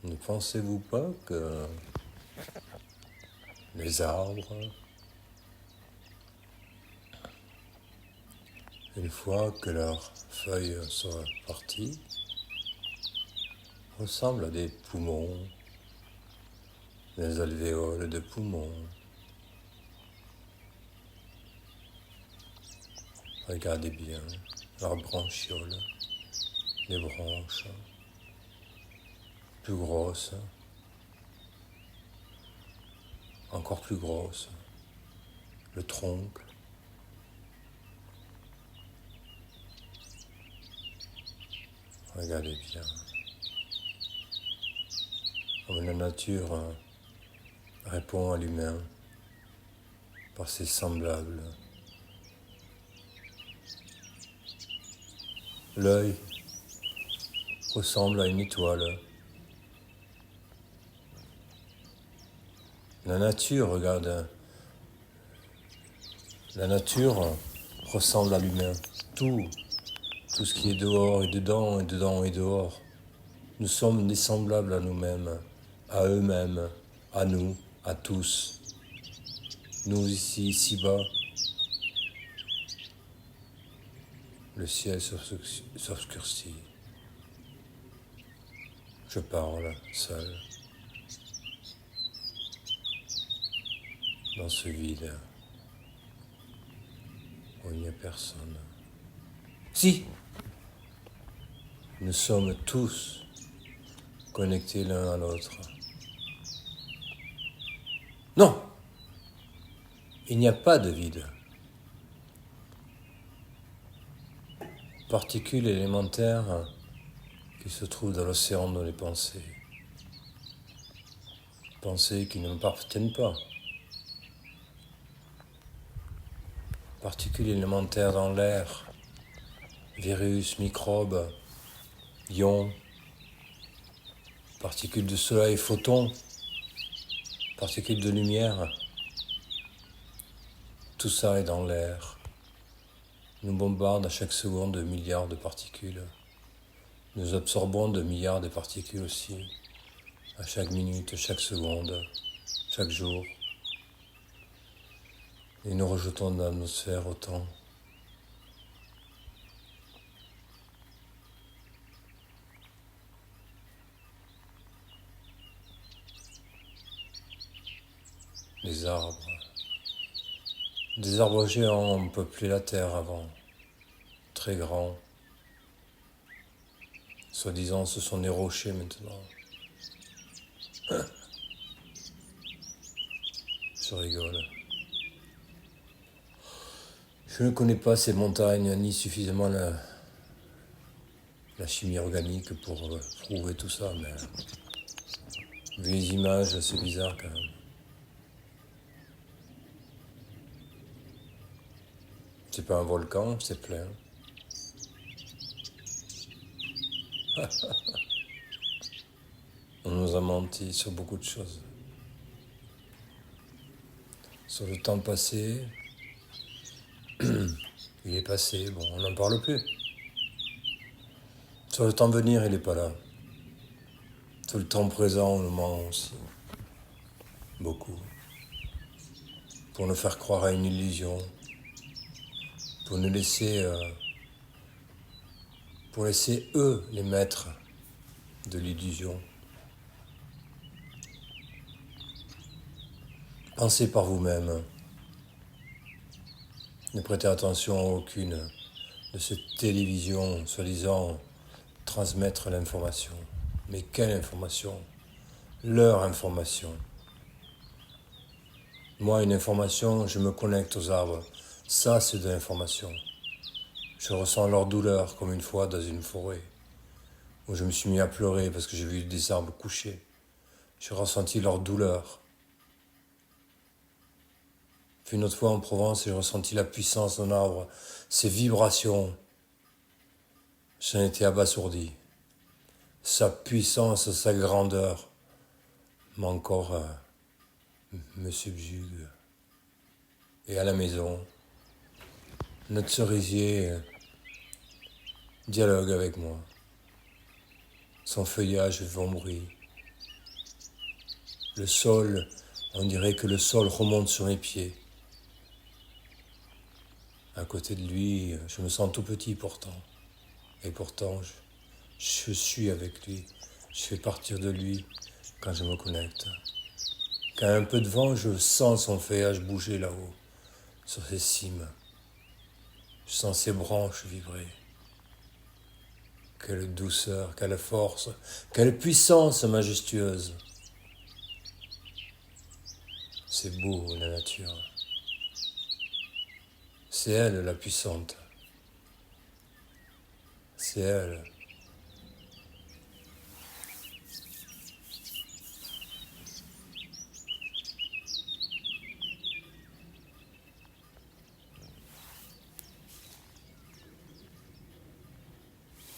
Ne pensez-vous pas que les arbres, une fois que leurs feuilles sont parties, ressemblent à des poumons, des alvéoles de poumons? Regardez bien leurs branchioles, les branches plus grosses, encore plus grosses, le tronc. Regardez bien. Comme la nature répond à l'humain par ses semblables. L'œil ressemble à une étoile. La nature, regarde, la nature ressemble à l'humain. Tout ce qui est dehors et dedans, et dedans et dehors. Nous sommes des semblables à nous-mêmes, à eux-mêmes, à nous, à tous. Nous ici-bas, le ciel s'obscurcit. Je parle seul, dans ce vide où il n'y a personne. Si, nous sommes tous connectés l'un à l'autre. Non, il n'y a pas de vide. Particules élémentaires qui se trouvent dans l'océan de les pensées. Pensées qui ne m'appartiennent pas. Particules élémentaires dans l'air, virus, microbes, ions, particules de soleil, photons, particules de lumière. Tout ça est dans l'air. Nous bombardons à chaque seconde de milliards de particules. Nous absorbons de milliards de particules aussi, à chaque minute, chaque seconde, chaque jour. Et nous rejetons dans l'atmosphère autant. Les arbres. Des arbres géants ont peuplé la terre avant, très grands. Soi-disant, ce sont des rochers maintenant. Je rigole. Je ne connais pas ces montagnes, ni suffisamment la chimie organique pour prouver tout ça, mais vu les images, c'est bizarre quand même. C'est pas un volcan, c'est plein. On nous a menti sur beaucoup de choses. Sur le temps passé, il est passé, bon, on n'en parle plus. Sur le temps à venir, il n'est pas là. Sur le temps présent, on nous ment aussi. Beaucoup. Pour nous faire croire à une illusion. Pour nous laisser... pour laisser eux les maîtres de l'illusion. Pensez par vous-même. Ne prêtez attention à aucune de ces télévisions soi-disant transmettre l'information. Mais quelle information? Leur information. Moi, une information, je me connecte aux arbres. Ça, c'est de l'information. Je ressens leur douleur comme une fois dans une forêt où je me suis mis à pleurer parce que j'ai vu des arbres couchés. J'ai ressenti leur douleur. Puis une autre fois en Provence, j'ai ressenti la puissance d'un arbre, ses vibrations. J'en étais abasourdi. Sa puissance, sa grandeur m'encore me subjugue. Et à la maison, notre cerisier dialogue avec moi. Son feuillage vombrit. Le sol, on dirait que le sol remonte sur mes pieds. À côté de lui, je me sens tout petit pourtant. Et pourtant, je suis avec lui. Je fais partir de lui quand je me connecte. Quand un peu de vent, je sens son feuillage bouger là-haut, sur ses cimes. Je sens ses branches vibrer. Quelle douceur, quelle force, quelle puissance majestueuse. C'est beau, la nature. C'est elle la puissante. C'est elle.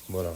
Voilà.